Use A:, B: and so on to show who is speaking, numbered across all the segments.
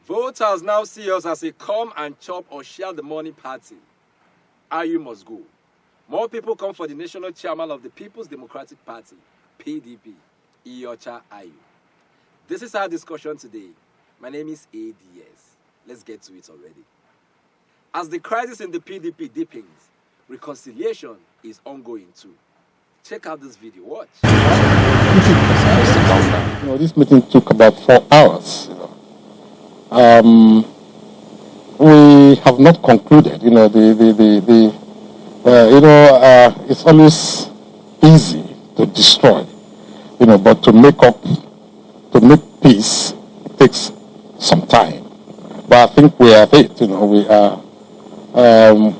A: Voters now see us as a come and chop or share the money party. Ayu must go. More people come for the national chairman of the People's Democratic Party, PDP, Iyorchia Ayu. This is our discussion today. My name is ADS. Let's get to it already. As the crisis in the PDP deepens, reconciliation is ongoing too. Check out this video. Watch.
B: This meeting took about 4 hours. We have not concluded. It's always easy to destroy. But to make peace, it takes some time. But I think we have it.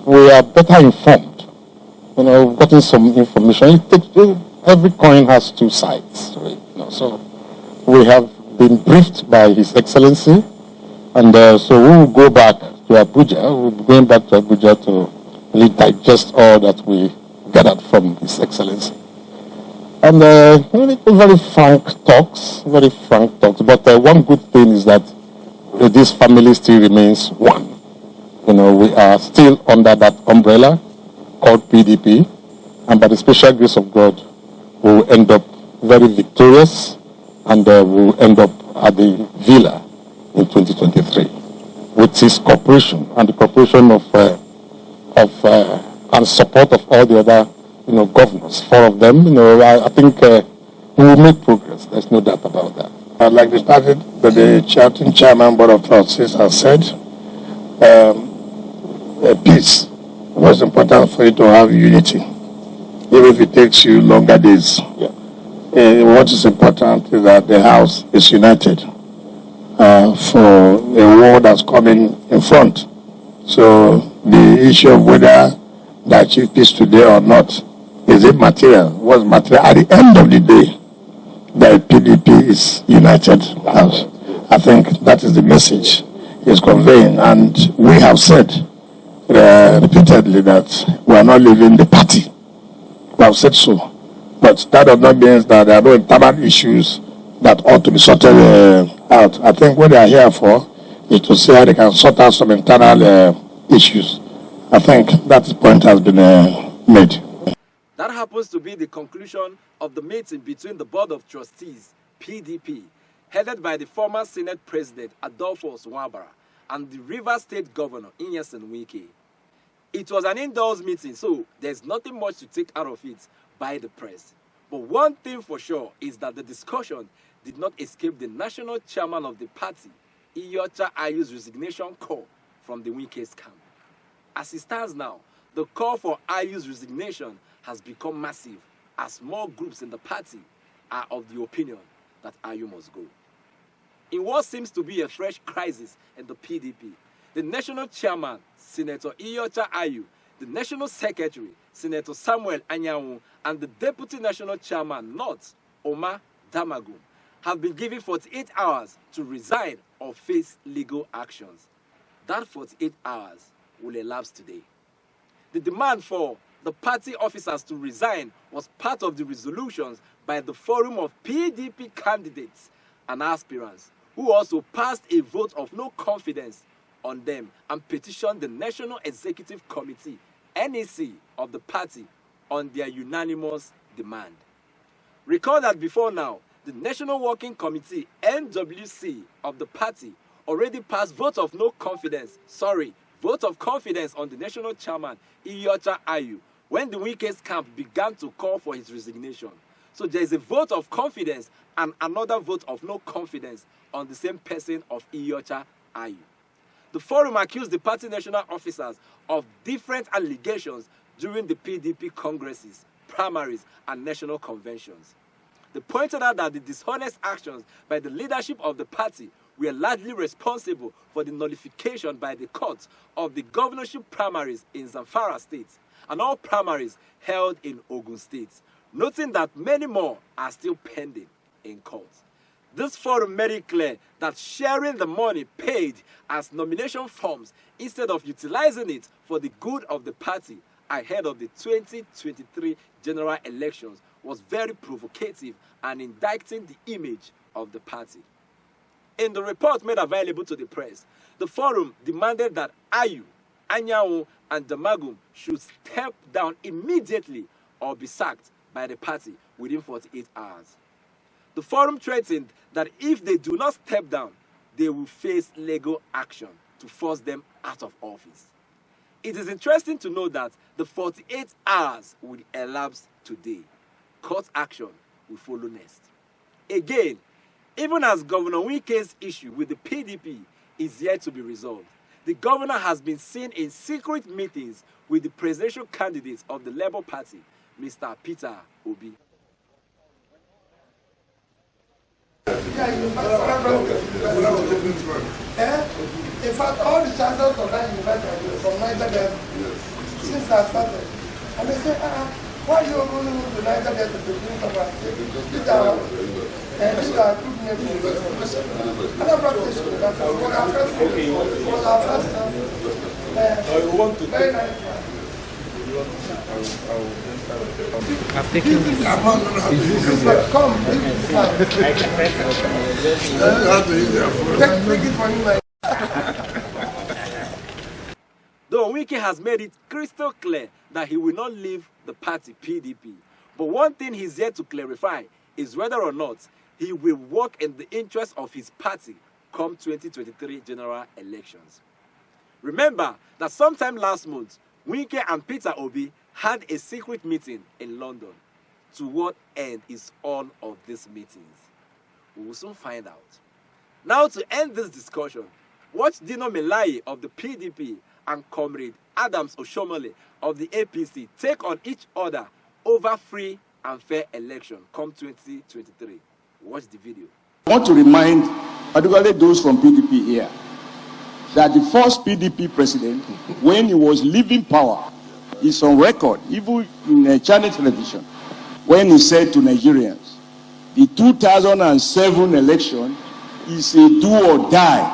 B: We are better informed. We've gotten some information. Every coin has two sides to it. So we have been briefed by His Excellency, and so we will go back to Abuja. We'll be going back to Abuja to really digest all that we gathered from His Excellency. And very frank talks. But one good thing is that this family still remains one. We are still under that umbrella called PDP, and by the special grace of God, we will end up very victorious, and we will end up at the villa in 2023 with his cooperation and the cooperation of and support of all the other governors. 4 of them. I think we will make progress. There's no doubt about that.
C: I'd like to start it, but the chairman board of trustees has said peace. Most important for you to have unity, even if it takes you longer days.
B: Yeah.
C: What is important is that the House is united for a war that's coming in front. So the issue of whether they achieve peace today or not, is it material? What's material? At the end of the day, the PDP is united. I think that is the message he's conveying, and we have said repeatedly that we are not leaving the party. We have said so. But that does not mean that there are no internal issues that ought to be sorted out. I think what they are here for is to see how they can sort out some internal issues. I think that point has been made.
A: That happens to be the conclusion of the meeting between the Board of Trustees, PDP, headed by the former Senate President Adolphus Nwabara, and the Rivers State Governor Nyesom Wike. It was an indoors meeting, so there's nothing much to take out of it by the press. But one thing for sure is that the discussion did not escape the national chairman of the party, Iyorchia Ayu's resignation call from the Wike's camp. As it stands now, the call for Ayu's resignation has become massive, as more groups in the party are of the opinion that Ayu must go. In what seems to be a fresh crisis in the PDP, the national chairman, Senator Iyorchia Ayu, the national secretary, Senator Samuel Anyanwu, and the deputy national chairman, North, Omar Damagum, have been given 48 hours to resign or face legal actions. That 48 hours will elapse today. The demand for the party officers to resign was part of the resolutions by the forum of PDP candidates and aspirants, who also passed a vote of no confidence on them and petitioned the National Executive Committee, NEC, of the party on their unanimous demand. Recall that before now, the National Working Committee, NWC, of the party already passed vote of confidence on the national chairman, Iyorchia Ayu, when the Wike's camp began to call for his resignation. So there is a vote of confidence and another vote of no confidence on the same person of Iyorchia Ayu. The forum accused the party national officers of different allegations during the PDP congresses, primaries, and national conventions. They pointed out that the dishonest actions by the leadership of the party were largely responsible for the nullification by the court of the governorship primaries in Zamfara State and all primaries held in Ogun State, noting that many more are still pending in court. This forum made it clear that sharing the money paid as nomination forms instead of utilizing it for the good of the party ahead of the 2023 general elections was very provocative and indicting the image of the party. In the report made available to the press, the forum demanded that Ayu, Anyanwu, and Damagum should step down immediately or be sacked by the party within 48 hours. The forum threatened that if they do not step down, they will face legal action to force them out of office. It is interesting to know that the 48 hours will elapse today. Court action will follow next. Again, even as Governor Wike's issue with the PDP is yet to be resolved, the governor has been seen in secret meetings with the presidential candidates of the Labour Party, Mr. Peter Obi.
D: In fact, all the chancellors of that university from Nigeria, since I started, and they say, why you going to Nigeria to do something? These are good names. And I'm not saying that was our first time. Very nice.
E: I've taken this.
D: Come, take it for you.
A: Though Wike has made it crystal clear that he will not leave the party PDP, but one thing he's yet to clarify is whether or not he will work in the interest of his party come 2023 general elections. Remember that sometime last month, Wike and Peter Obi had a secret meeting in London. To what end is all of these meetings? We will soon find out. Now, to end this discussion, watch Dino Melaye of the PDP and Comrade Adams Oshomole of the APC take on each other over free and fair election come 2023. Watch the video.
F: I want to remind particularly those from PDP here that the first PDP president, when he was leaving power, is on record, even in a channel television, when he said to Nigerians, the 2007 election is a do or die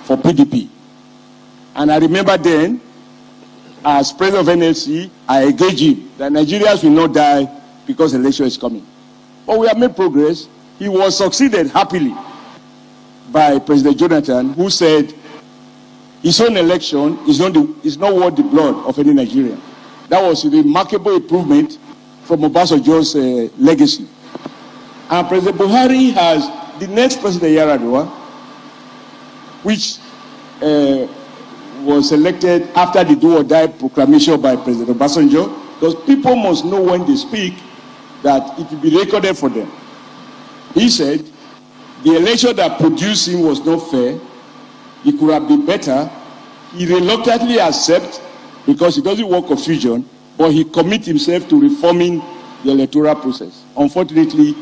F: for PDP. And I remember then, as president of NLC, I engaged him that Nigerians will not die because the election is coming. But we have made progress. He was succeeded happily by President Jonathan, who said his own election is not worth the blood of any Nigerian. That was a remarkable improvement from Obasanjo's legacy. And President Buhari has the next president, Yar'Adua, which was elected after the do or die proclamation by President Obasanjo, because people must know when they speak that it will be recorded for them. He said the election that produced him was not fair. It could have been better. He reluctantly accepts because he doesn't want confusion, but he commits himself to reforming the electoral process. Unfortunately,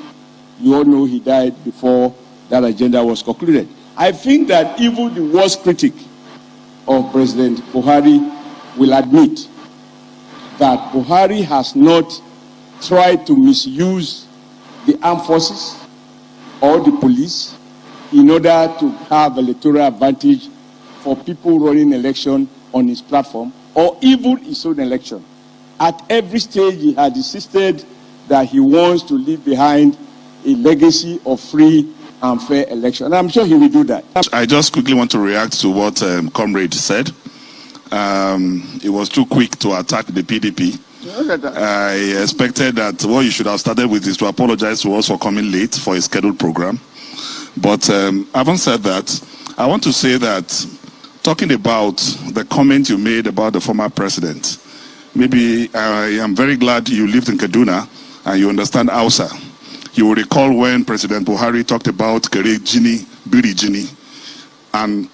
F: you all know he died before that agenda was concluded. I think that even the worst critic of President Buhari will admit that Buhari has not tried to misuse the armed forces or the police in order to have electoral advantage for people running election on his platform or even his own election. At every stage, he had insisted that he wants to leave behind a legacy of free and fair election. And I'm sure he will do that.
G: I just quickly want to react to what Comrade said. It was too quick to attack the PDP. I expected that what you should have started with is to apologize to us for coming late for a scheduled program. But having said that, I want to say that talking about the comment you made about the former president, maybe I am very glad you lived in Kaduna and you understand Hausa. You will recall when President Buhari talked about Kere Jini, Biri Jini, and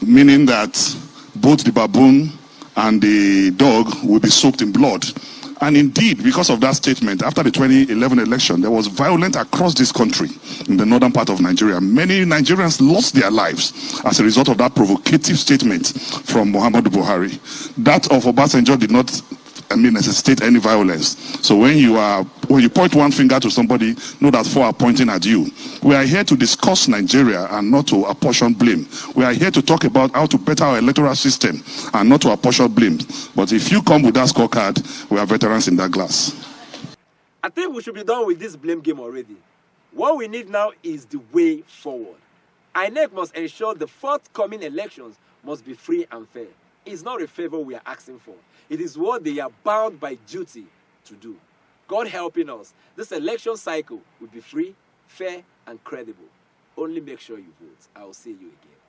G: meaning that both the baboon and the dog will be soaked in blood. And indeed, because of that statement, after the 2011 election, there was violence across this country in the northern part of Nigeria. Many Nigerians lost their lives as a result of that provocative statement from Muhammadu Buhari. That of Obasanjo did not necessitate any violence. So when you point one finger to somebody, know that four are pointing at you. We are here to discuss Nigeria and not to apportion blame. We are here to talk about how to better our electoral system and not to apportion blame. But if you come with that scorecard, we are veterans in that glass.
A: I think we should be done with this blame game already. What we need now is the way forward. INEC must ensure the forthcoming elections must be free and fair. It's not a favor we are asking for. It is what they are bound by duty to do. God helping us, this election cycle will be free, fair, and credible. Only make sure you vote. I will see you again.